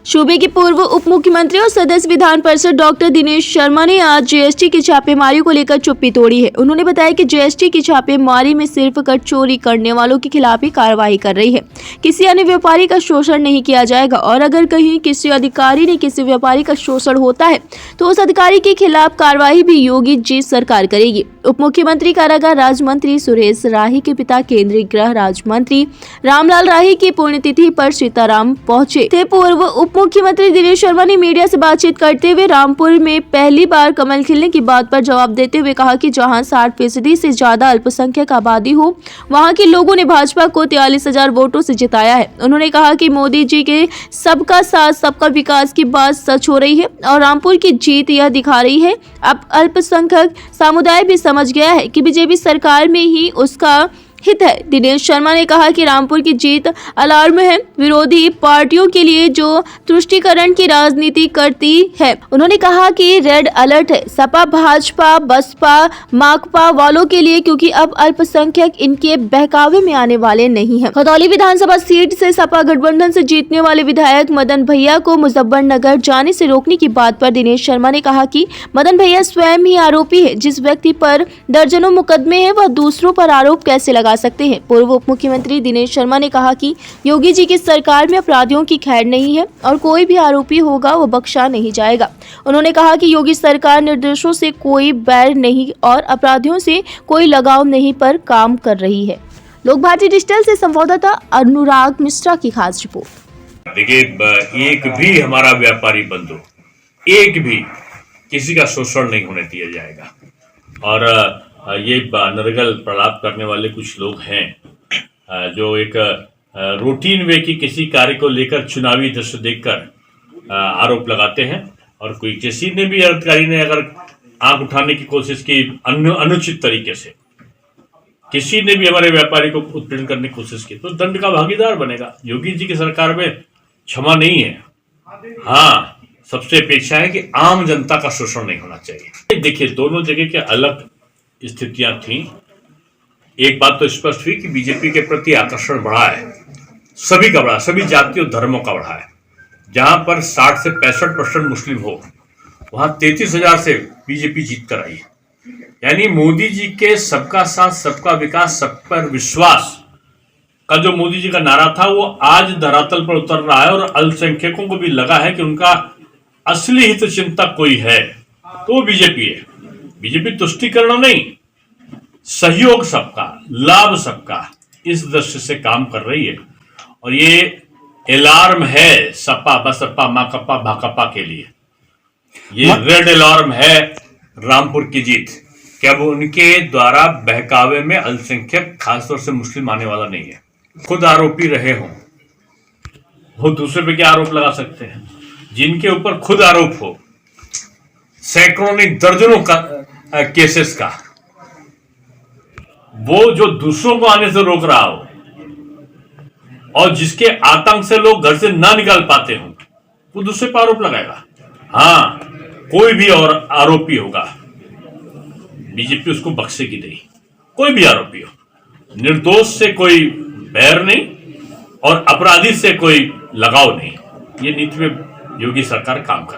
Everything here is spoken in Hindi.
सूबे के पूर्व उप मुख्यमंत्री और सदस्य विधान परिषद डॉक्टर दिनेश शर्मा ने आज जीएसटी की छापेमारी को लेकर चुप्पी तोड़ी है। उन्होंने बताया कि जीएसटी की छापेमारी में सिर्फ कर चोरी करने वालों के खिलाफ ही कार्रवाई कर रही है। किसी अन्य व्यापारी का शोषण नहीं किया जाएगा और अगर कहीं किसी अधिकारी ने किसी व्यापारी का शोषण होता है तो उस अधिकारी के खिलाफ कार्रवाई भी योगी जी सरकार करेगी। उप मुख्यमंत्री कारागार राज्य मंत्री सुरेश राही के पिता केंद्रीय गृह राज्य मंत्री रामलाल राही की पुण्यतिथि पर सीताराम पहुंचे थे। पूर्व उप मुख्यमंत्री दिनेश शर्मा ने मीडिया से बातचीत करते हुए रामपुर में पहली बार कमल खिलने की बात पर जवाब देते हुए कहा कि जहां 60% से ज्यादा अल्पसंख्यक आबादी हो वहां के लोगों ने भाजपा को 43,000 वोटों से जिताया है। उन्होंने कहा कि मोदी जी के सबका साथ सबका विकास की बात सच हो रही है और रामपुर की जीत यह दिखा रही है। अब अल्पसंख्यक समुदाय भी समझ गया है कि बीजेपी सरकार में ही उसका हित है। दिनेश शर्मा ने कहा कि रामपुर की जीत अलार्म है विरोधी पार्टियों के लिए जो तुष्टीकरण की राजनीति करती है। उन्होंने कहा कि रेड अलर्ट है सपा भाजपा बसपा माकपा वालों के लिए, क्योंकि अब अल्पसंख्यक इनके बहकावे में आने वाले नहीं है। खतौली विधानसभा सीट से सपा गठबंधन से जीतने वाले विधायक मदन भैया को मुजफ्फरनगर जाने से रोकने की बात पर दिनेश शर्मा ने कहा कि मदन भैया स्वयं ही आरोपी है। जिस व्यक्ति पर दर्जनों मुकदमे हैं वह दूसरों पर आरोप कैसे लगा सकते हैं। पूर्व उप मुख्यमंत्री दिनेश शर्मा ने कहा कि योगी जी की सरकार में अपराधियों की खैर नहीं है और कोई भी आरोपी होगा वो बख्शा नहीं जाएगा। उन्होंने कहा कि योगी सरकार निर्दोषों से कोई बैर नहीं और अपराधियों से कोई लगाव नहीं पर काम कर रही है। लोक भारती डिजिटल से संवाददाता अनुराग मिश्रा की खास रिपोर्ट। देखिए, एक भी हमारा व्यापारी बंधु एक भी किसी का शोषण नहीं होने दिया जाएगा। और ये नरगल प्रलाप करने वाले कुछ लोग हैं जो एक रूटीन वे की किसी कार्य को लेकर चुनावी दृश्य देखकर आरोप लगाते हैं। और कोई किसी ने भी अधिकारी ने अगर आंख उठाने की कोशिश की अनुचित तरीके से, किसी ने भी हमारे व्यापारी को उत्पीड़न करने की कोशिश की तो दंड का भागीदार बनेगा। योगी जी की सरकार में क्षमा नहीं है। हाँ, सबसे अपेक्षा है कि आम जनता का शोषण नहीं होना चाहिए। देखिए, दोनों जगह के अलग स्थितियां थी। एक बात तो स्पष्ट हुई कि बीजेपी के प्रति आकर्षण बढ़ा है, सभी का बढ़ा, सभी जातियों धर्मों का बढ़ा है। जहां पर 60 से 65% मुस्लिम हो वहां 33,000 से बीजेपी जीत कर आई है। यानी मोदी जी के सबका साथ सबका विकास सब पर विश्वास का जो मोदी जी का नारा था वो आज धरातल पर उतर रहा है। और अल्पसंख्यकों को भी लगा है कि उनका असली हित चिंतक कोई है तो वो बीजेपी है। बीजेपी तुष्टीकरण नहीं, सहयोग सबका, लाभ सबका, इस दृष्टि से काम कर रही है। और ये अलार्म है सपा बसपा माकपा भाकपा के लिए। ये रेड अलार्म है रामपुर की जीत। क्या वो उनके द्वारा बहकावे में अल्पसंख्यक खासतौर से मुस्लिम आने वाला नहीं है। खुद आरोपी रहे हों, वो दूसरे पे क्या आरोप लगा सकते हैं? जिनके ऊपर खुद आरोप हो, सैकड़ों नहीं दर्जनों का केसेस का, वो जो दूसरों को आने से रोक रहा हो और जिसके आतंक से लोग घर से ना निकल पाते हो वो दूसरे पर आरोप लगाएगा। हाँ, कोई भी और आरोपी होगा बीजेपी उसको बख्शेगी नहीं। कोई भी आरोपी हो, निर्दोष से कोई बैर नहीं और अपराधी से कोई लगाव नहीं। ये नीति में योगी सरकार काम कर